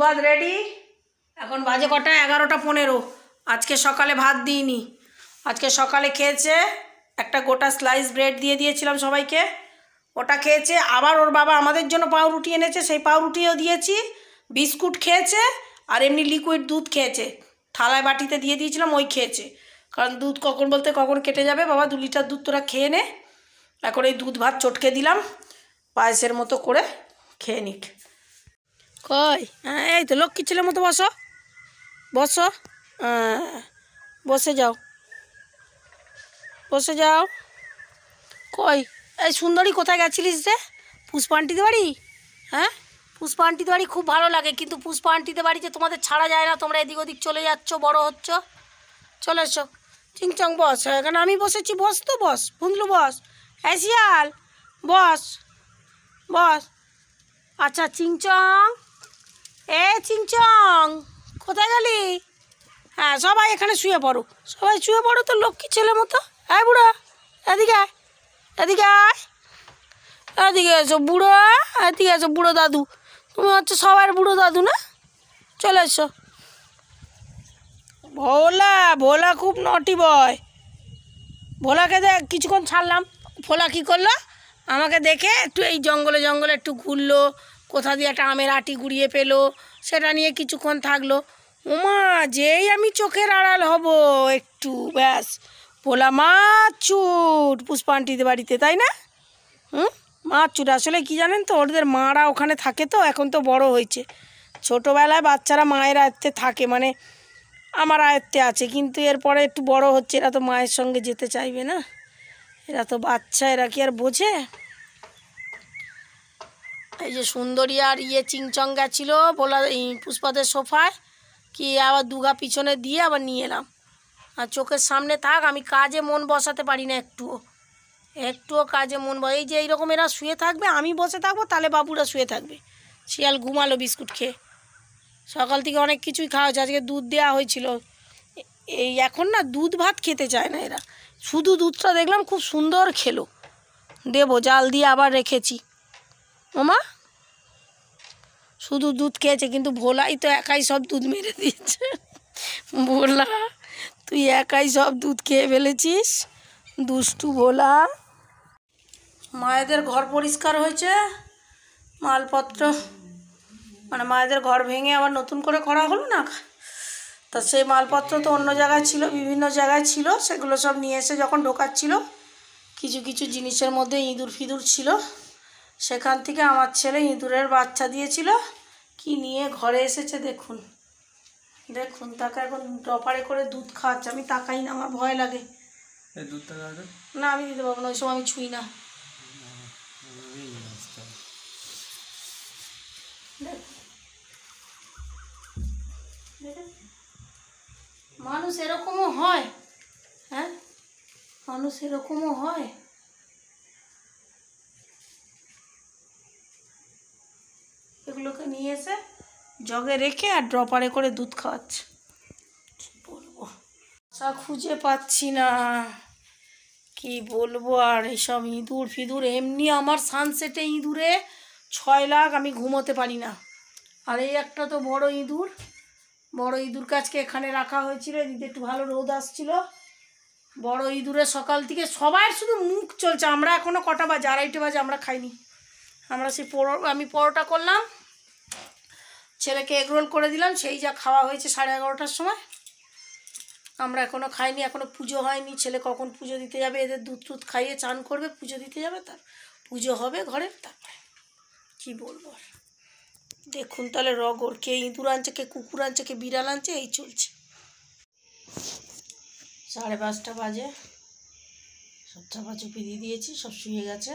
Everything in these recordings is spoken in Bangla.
ভাত রেডি। এখন বাজে কটা? 11টা 15। আজকে সকালে ভাত দিইনি, আজকে সকালে খেয়েছে একটা গোটা স্লাইস ব্রেড দিয়ে দিয়েছিলাম সবাইকে, ওটা খেয়েছে। আবার ওর বাবা আমাদের জন্য পাউরুটি এনেছে, সেই পাউরুটিও দিয়েছি। বিস্কুট খেয়েছে আর এমনি লিকুইড দুধ খেয়েছে, থালায় বাটিতে দিয়ে দিয়েছিলাম, ওই খেয়েছে। কারণ দুধ কখন বলতে কখন কেটে যাবে। বাবা 2 লিটার দুধ তোরা খেয়ে নে। এখন এই দুধ ভাত চটকে দিলাম, পায়েসের মতো করে খেয়ে নিক। কই এই তো লক্ষ্মী ছেলের মতো বসো, বসো, বসে যাও, বসে যাও। কই এই সুন্দরী কোথায় গেছিলিস রে? পুষ্পা আন্টিদের বাড়ি? হ্যাঁ, পুষ্পা আন্টিদের বাড়ি খুব ভালো লাগে, কিন্তু পুষ্পা আন্টিদের বাড়ি যে তোমাদের ছাড়া যায় না, তোমরা এদিক ওদিক চলে যাচ্ছ, বড় হচ্ছ। চলে এসো, চিংচং বস। এখানে আমি বসেছি, বস তো, বস বুঝলু, বস। শিয়াল বস, বস। আচ্ছা চিংচং, চিংচং কোথায় গেলি? হ্যাঁ সবাই এখানে শুয়ে পড়ো, সবাই শুয়ে পড়ো তো লক্ষ্মী ছেলে মতো। হ্যাঁ বুড়ো, এদিকে আয়, এদিকে আয়, এদিকে এসো বুড়ো, এদিকে এসো বুড়ো দাদু। তুমি হচ্ছে সবার বুড়ো দাদু না? চলে এসো। ভোলা, ভোলা খুব নটি বয়। ভোলাকে দেখ, কিছুক্ষণ ছাড়লাম, ভোলা কী করলো, আমাকে দেখে একটু এই জঙ্গলে জঙ্গলে একটু ঘুরলো, কোথা দিয়ে একটা আমের আটি গুড়িয়ে পেলো, সেটা নিয়ে কিছুক্ষণ থাকলো। ওমা, যেই আমি চোখের আড়াল হব একটু, ব্যাস ভোলা মাছুট পুষ্পা আন্টিদের বাড়িতে, তাই না? মাছুট। আসলে কি জানেন তো, ওদের মারা ওখানে থাকে তো, এখন তো বড় হয়েছে। ছোটোবেলায় বাচ্চারা মায়ের আয়ত্তে থাকে, মানে আমার আয়ত্তে আছে, কিন্তু এরপরে একটু বড় হচ্ছে, এরা তো মায়ের সঙ্গে যেতে চাইবে না, এরা তো বাচ্চা, এরা কি আর বোঝে। এই যে সুন্দরী আর চিংচং গেছিলো বলা এই পুষ্পাদের সোফায়, কি আবার দুগা পিছনে দিয়ে আবার নিয়ে এলাম। আর চোখের সামনে থাক, আমি কাজে মন বসাতে পারি না একটুও কাজে মন এই যে এইরকম এরা শুয়ে থাকবে, আমি বসে থাকবো, তাহলে বাবুরা শুয়ে থাকবে। শিয়াল ঘুমালো বিস্কুট খেয়ে, সকাল থেকে অনেক কিছুই খাওয়া হয়েছে, আজকে দুধ দেওয়া হয়েছিল। এই এখন না দুধ ভাত খেতে চায় না এরা, শুধু দুধটা দেখলাম খুব সুন্দর খেলো, দেবো জাল দিয়ে আবার রেখেছি। ওমা শুধু দুধ খেয়েছে, কিন্তু ভোলাই তো একাই সব দুধ মেরে দিয়েছে। ভোলা তুই একাই সব দুধ খেয়ে ফেলেছিস, দুষ্টু ভোলা। মায়েদের ঘর পরিষ্কার হয়েছে, মালপত্র মানে মায়েদের ঘর ভেঙে আবার নতুন করে করা হলো না, তা সেই মালপত্র তো অন্য জায়গায় ছিল, বিভিন্ন জায়গায় ছিল, সেগুলো সব নিয়ে এসে যখন ঢোকাচ্ছিল, কিছু কিছু জিনিসের মধ্যে ইঁদুর ফিঁদুর ছিল, সেখান থেকে আমার ছেলে ইঁদুরের বাচ্চা দিয়েছিল, কি নিয়ে ঘরে এসেছে দেখুন, দেখুন তাকে এখন ড্রপারে করে দুধ খাওয়াচ্ছে। আমি তাকাই না, আমার ভয় লাগে। না আমি দিতে পারবো না, ওই সময় আমি ছুঁই না। মানুষ এরকমও হয়? হ্যাঁ, মানুষ এরকমও হয়? এগুলোকে নিয়ে এসে জগে রেখে আর ড্রপারে করে দুধ খাওয়াচ্ছে। কি বলবো, আশা খুঁজে পাচ্ছি না, কি বলবো আর। এইসব ইঁদুর ফিঁদুর, এমনি আমার সানসেটে ইঁদুরে 6 লাখ, আমি ঘুমোতে পারি না। আর এই একটা তো বড় ইঁদুর, বড় ইঁদুর কাছকে এখানে রাখা হয়েছিল, এদিকে একটু ভালো রোদ আসছিল। বড় ইঁদুরের সকাল থেকে সবার শুধু মুখ চলছে। আমরা এখনও কটা বাজে, 2:30 বাজে, আমরা খাইনি। আমরা সেই আমি পরোটা করলাম, ছেলেকে এগরোল করে দিলাম, সেই যা খাওয়া হয়েছে 11:30টার সময়। আমরা এখনও খাইনি, এখনও পুজো হয়নি। ছেলে কখন পুজো দিতে যাবে, এদের দুধ টুধ খাইয়ে চান করবে, পুজো দিতে যাবে, তার পুজো হবে ঘরে, তারপরে কী বলবো। দেখুন তাহলে রগর, কে ইঁদুর আনছে, কে কুকুর আনছে, কে বিড়াল আনছে, এই চলছে। 5:30 বাজে, সব চাপাচুপি দিয়ে দিয়েছি, সব শুয়ে গেছে।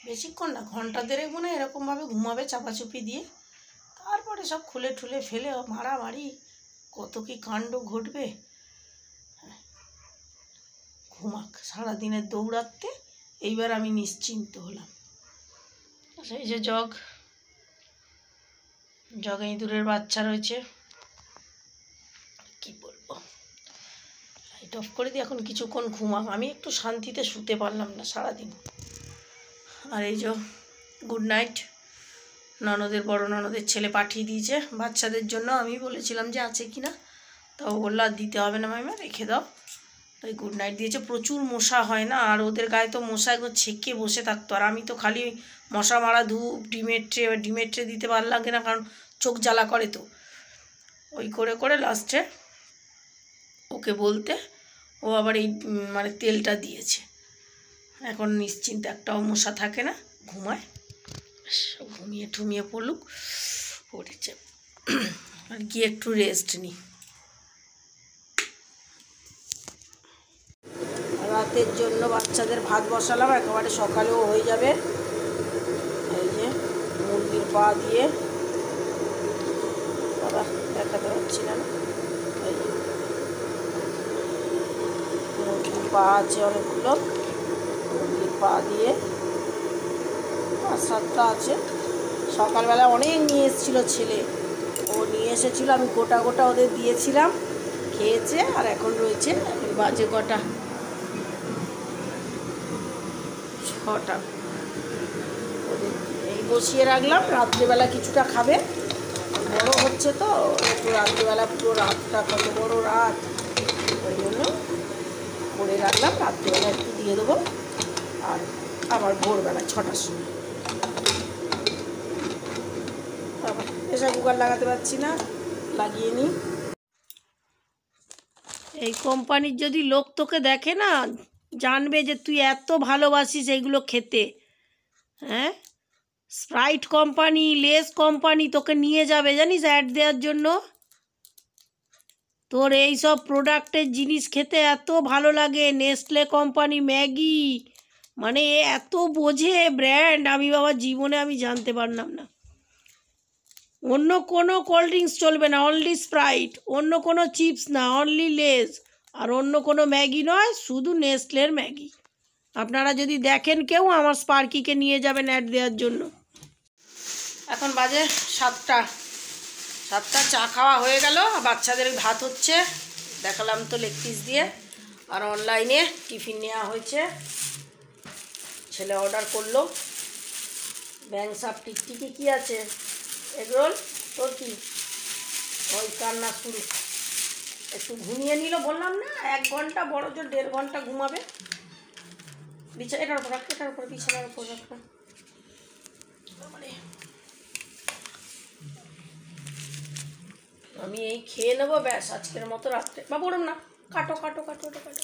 বেশিক্ষণ না, 1 ঘন্টা 1.5 মনে হয় এরকমভাবে ঘুমাবে চাপাচুপি দিয়ে, তারপরে সব খুলে ঠুলে ফেলে মারামারি, কত কি কাণ্ড ঘটবে। ঘুমাক, সারাদিনের দৌড়াতে এইবার আমি নিশ্চিন্ত হলাম। সেই যে জগে ইঁদুরের বাচ্চা রয়েছে, কি বলবো। লাইট অফ করে দিই, এখন কিছুক্ষণ ঘুমাক, আমি একটু শান্তিতে শুতে পারলাম না সারাদিন। আর এই যে গুড নাইট, ননদের বড় ননদের ছেলে পাঠিয়ে দিয়েছে বাচ্চাদের জন্য। আমি বলেছিলাম যে আছে কি না, তাও বললো আর দিতে হবে না মামিমা, রেখে দাও। তাই গুড নাইট দিয়েছে। প্রচুর মশা হয় না, আর ওদের গায়ে তো মশা একদম ছেঁকে বসে থাকতো, আর আমি তো খালি মশা মারা ধূপ, ডিমের ট্রে দিতে ভালো লাগে না, কারণ চোখ জ্বালা করে। তো ওই করে করে লাস্টে ওকে বলতে ও আবার এই মানে তেলটা দিয়েছে। এখন নিশ্চিন্তে, একটাও মশা থাকে না, ঘুমায়। ঘুমিয়ে ঠুমিয়ে পড়েছে। আর গিয়ে একটু রেস্ট নিই। রাতের জন্য বাচ্চাদের ভাত বসালাম, একেবারে সকালেও হয়ে যাবে। এই যে মুরগির পা দিয়ে, বাবা দেখাতে পারছি না, এই যে মুরগির পা আছে অনেকগুলো, মুরগির পা দিয়ে 5-7টা আছে। সকালবেলা অনেক নিয়ে এসেছিলো ছেলে, ও নিয়ে এসেছিলো, আমি গোটা গোটা ওদের দিয়েছিলাম, খেয়েছে। আর এখন রয়েছে, এখন বাজে কটা, 6টা। ওদের এই বসিয়ে রাখলাম, রাত্রিবেলা কিছুটা খাবে। বড় হচ্ছে তো একটু রাত্রিবেলা, পুরো রাতটা, কত বড় রাত, ওই জন্য করে রাখলাম। রাত্রিবেলা একটু দিয়ে দেবো, আর আবার ভোরবেলা 6টার সময়। আবার প্রেসার কুকার লাগাতে পারছি না, লাগিয়ে নিই। এই কোম্পানির যদি লোক তোকে দেখে না, জানবে যে তুই এত ভালোবাসিস এইগুলো খেতে। হ্যাঁ, স্প্রাইট কোম্পানি, লেস কোম্পানি তোকে নিয়ে যাবে জানিস অ্যাড দেওয়ার জন্য। তোর এই সব প্রোডাক্টের জিনিস খেতে এত ভালো লাগে। নেসলে কোম্পানি, ম্যাগি, মানে এত বোঝে ব্র্যান্ড, আমি বাবা জীবনে আমি জানতে পারলাম না। অন্য কোনো কোল্ড ড্রিঙ্কস চলবে না, অনলি স্প্রাইট। অন্য কোনো চিপস না, অনলি লেস। আর অন্য কোনো ম্যাগি নয়, শুধু নেসলের ম্যাগি। আপনারা যদি দেখেন কেউ, আমার স্পার্কিকে নিয়ে যাবেন অ্যাড দেওয়ার জন্য। এখন বাজে 7টা। চা খাওয়া হয়ে গেল, বাচ্চাদের ভাত হচ্ছে, দেখালাম তো লেগ পিস দিয়ে। আর অনলাইনে টিফিন নেওয়া হয়েছে, ছেলে অর্ডার করলো। ব্যাংসাপ টিকটিকি কী আছে, এগরোল। তোর কি? ওই কান্না শুরু। একটু ঘুমিয়ে নিল, বললাম না 1 ঘন্টা, বড় জোর 1.5 ঘন্টা ঘুমাবে। এটার উপর বিছানার উপর রাখো। আমি এই খেয়ে নেবো, ব্যাস আজকের মতো রাত্রে। বা বলুন না, কাটো কাটো কাটো ওটা কাটো।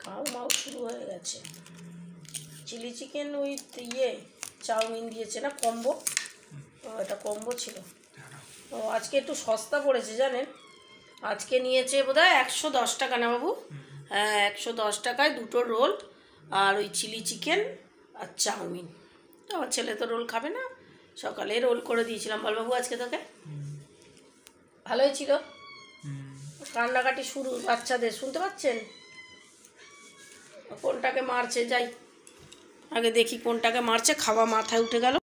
খাও মাও শুরু হয়ে গেছে। চিলি চিকেন উইথ চাউমিন দিয়েছে না, কম্বো। এটা কম্বো ছিল। ও আজকে একটু সস্তা পড়েছে জানেন, আজকে নিয়েছে বোধহয় 110 টাকা না বাবু? হ্যাঁ, 110 টাকায় 2টো রোল, আর ওই চিলি চিকেন আর চাউমিন। আমার ছেলে তো রোল খাবে না, সকালে রোল করে দিয়েছিলাম। বল বাবু আজকে তোকে ভালোই ছিল। কান্নাকাটি শুরু বাচ্চাদের, শুনতে পাচ্ছেন? কোনটাকে মারছে, যাই আগে দেখি কোনটাকে মারছে। খাওয়া মাথায় উঠে গেল।